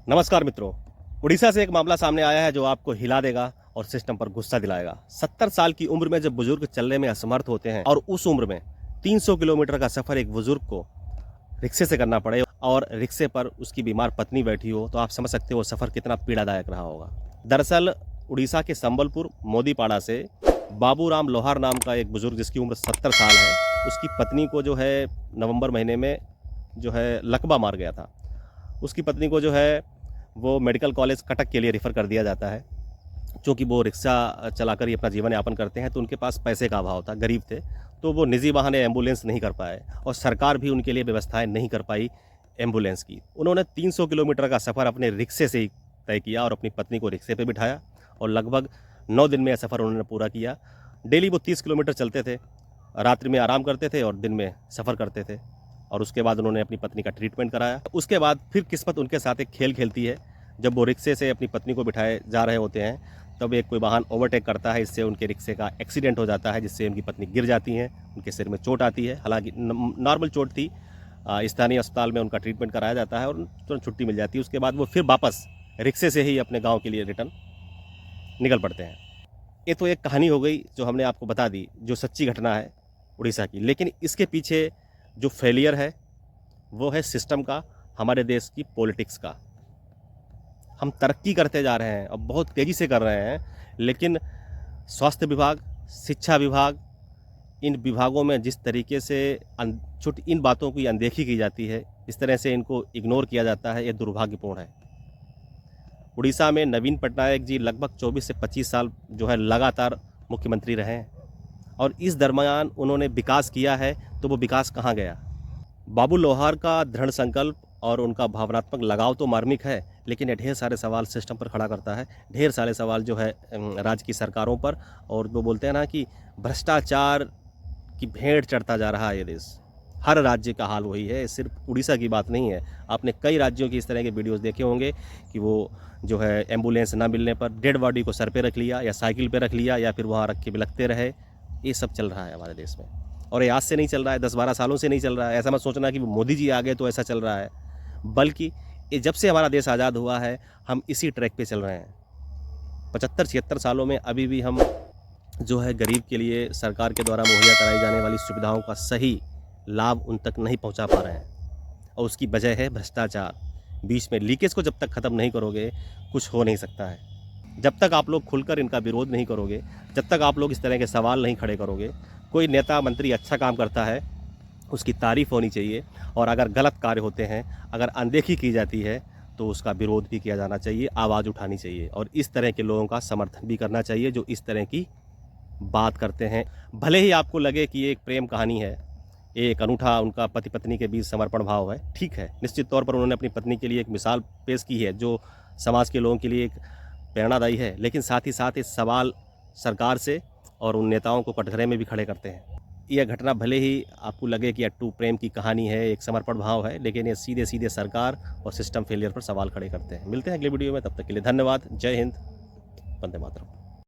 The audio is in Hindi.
नमस्कार मित्रों। उड़ीसा से एक मामला सामने आया है जो आपको हिला देगा और सिस्टम पर गुस्सा दिलाएगा। 70 साल की उम्र में जब बुजुर्ग चलने में असमर्थ होते हैं और उस उम्र में 300 किलोमीटर का सफर एक बुजुर्ग को रिक्शे से करना पड़े और रिक्शे पर उसकी बीमार पत्नी बैठी हो, तो आप समझ सकते हो वो सफर कितना पीड़ादायक रहा होगा। दरअसल उड़ीसा के संबलपुर मोदीपाड़ा से बाबूराम लोहार नाम का एक बुजुर्ग जिसकी उम्र 70 साल है, उसकी पत्नी को जो है नवंबर महीने में जो है लकवा मार गया था। उसकी पत्नी को जो है वो मेडिकल कॉलेज कटक के लिए रेफ़र कर दिया जाता है। चूँकि वो रिक्शा चलाकर ही अपना जीवन यापन करते हैं, तो उनके पास पैसे का अभाव था, गरीब थे, तो वो निजी वाहन एम्बुलेंस नहीं कर पाए और सरकार भी उनके लिए व्यवस्थाएं नहीं कर पाई एम्बुलेंस की। उन्होंने 300 किलोमीटर का सफ़र अपने रिक्शे से ही तय किया और अपनी पत्नी को रिक्शे पे बिठाया और लगभग 9 दिन में यह सफ़र उन्होंने पूरा किया। डेली वो 30 किलोमीटर चलते थे, रात्रि में आराम करते थे और दिन में सफ़र करते थे और उसके बाद उन्होंने अपनी पत्नी का ट्रीटमेंट कराया। उसके बाद फिर किस्मत उनके साथ एक खेल खेलती है। जब वो रिक्शे से अपनी पत्नी को बिठाए जा रहे होते हैं, तब एक कोई वाहन ओवरटेक करता है, इससे उनके रिक्शे का एक्सीडेंट हो जाता है, जिससे उनकी पत्नी गिर जाती हैं, उनके सिर में चोट आती है। हालांकि नॉर्मल चोट थी। स्थानीय अस्पताल में उनका ट्रीटमेंट कराया जाता है और तुरंत छुट्टी मिल जाती है। उसके बाद वो फिर वापस रिक्शे से ही अपने गाँव के लिए रिटर्न निकल पड़ते हैं। ये तो एक कहानी हो गई जो हमने आपको बता दी, जो सच्ची घटना है उड़ीसा की। लेकिन इसके पीछे जो फेलियर है वो है सिस्टम का, हमारे देश की पॉलिटिक्स का। हम तरक्की करते जा रहे हैं और बहुत तेज़ी से कर रहे हैं, लेकिन स्वास्थ्य विभाग, शिक्षा विभाग, इन विभागों में जिस तरीके से छोटी इन बातों की अनदेखी की जाती है, इस तरह से इनको इग्नोर किया जाता है, ये दुर्भाग्यपूर्ण है। उड़ीसा में नवीन पटनायक जी लगभग 24 से 25 साल जो है लगातार मुख्यमंत्री रहे हैं और इस दरमियान उन्होंने विकास किया है, तो वो विकास कहाँ गया? बाबू लोहार का दृढ़ संकल्प और उनका भावनात्मक लगाव तो मार्मिक है, लेकिन ये ढेर सारे सवाल सिस्टम पर खड़ा करता है, ढेर सारे सवाल जो है राज्य की सरकारों पर। और वो बोलते हैं ना कि भ्रष्टाचार की भेंट चढ़ता जा रहा है ये देश। हर राज्य का हाल वही है, सिर्फ उड़ीसा की बात नहीं है। आपने कई राज्यों की इस तरह के वीडियोस देखे होंगे कि वो जो है एम्बुलेंस ना मिलने पर डेड बॉडी को सर पे रख लिया या साइकिल पे रख लिया या फिर वहाँ रख के बिलखते रहे। ये सब चल रहा है हमारे देश में और ये आज से नहीं चल रहा है, 10-12 सालों से नहीं चल रहा है। ऐसा मत सोचना कि मोदी जी आ गए तो ऐसा चल रहा है, बल्कि ये जब से हमारा देश आज़ाद हुआ है हम इसी ट्रैक पे चल रहे हैं। 75-76 सालों में अभी भी हम जो है गरीब के लिए सरकार के द्वारा मुहैया कराई जाने वाली सुविधाओं का सही लाभ उन तक नहीं पहुंचा पा रहे हैं और उसकी वजह है भ्रष्टाचार। बीच में लीकेज को जब तक ख़त्म नहीं करोगे, कुछ हो नहीं सकता है। जब तक आप लोग खुलकर इनका विरोध नहीं करोगे, जब तक आप लोग इस तरह के सवाल नहीं खड़े करोगे, कोई नेता मंत्री अच्छा काम करता है उसकी तारीफ़ होनी चाहिए और अगर गलत कार्य होते हैं, अगर अनदेखी की जाती है, तो उसका विरोध भी किया जाना चाहिए, आवाज़ उठानी चाहिए और इस तरह के लोगों का समर्थन भी करना चाहिए जो इस तरह की बात करते हैं। भले ही आपको लगे कि ये एक प्रेम कहानी है, एक अनूठा उनका पति पत्नी के बीच समर्पण भाव है, ठीक है, निश्चित तौर पर उन्होंने अपनी पत्नी के लिए एक मिसाल पेश की है जो समाज के लोगों के लिए एक प्रेरणादायी है। लेकिन साथ ही साथ इस सवाल सरकार से और उन नेताओं को कटघरे में भी खड़े करते हैं। यह घटना भले ही आपको लगे कि अट्टू प्रेम की कहानी है, एक समर्पण भाव है, लेकिन ये सीधे सीधे सरकार और सिस्टम फेलियर पर सवाल खड़े करते हैं। मिलते हैं अगले वीडियो में, तब तक के लिए धन्यवाद। जय हिंद, वंदे मातरम।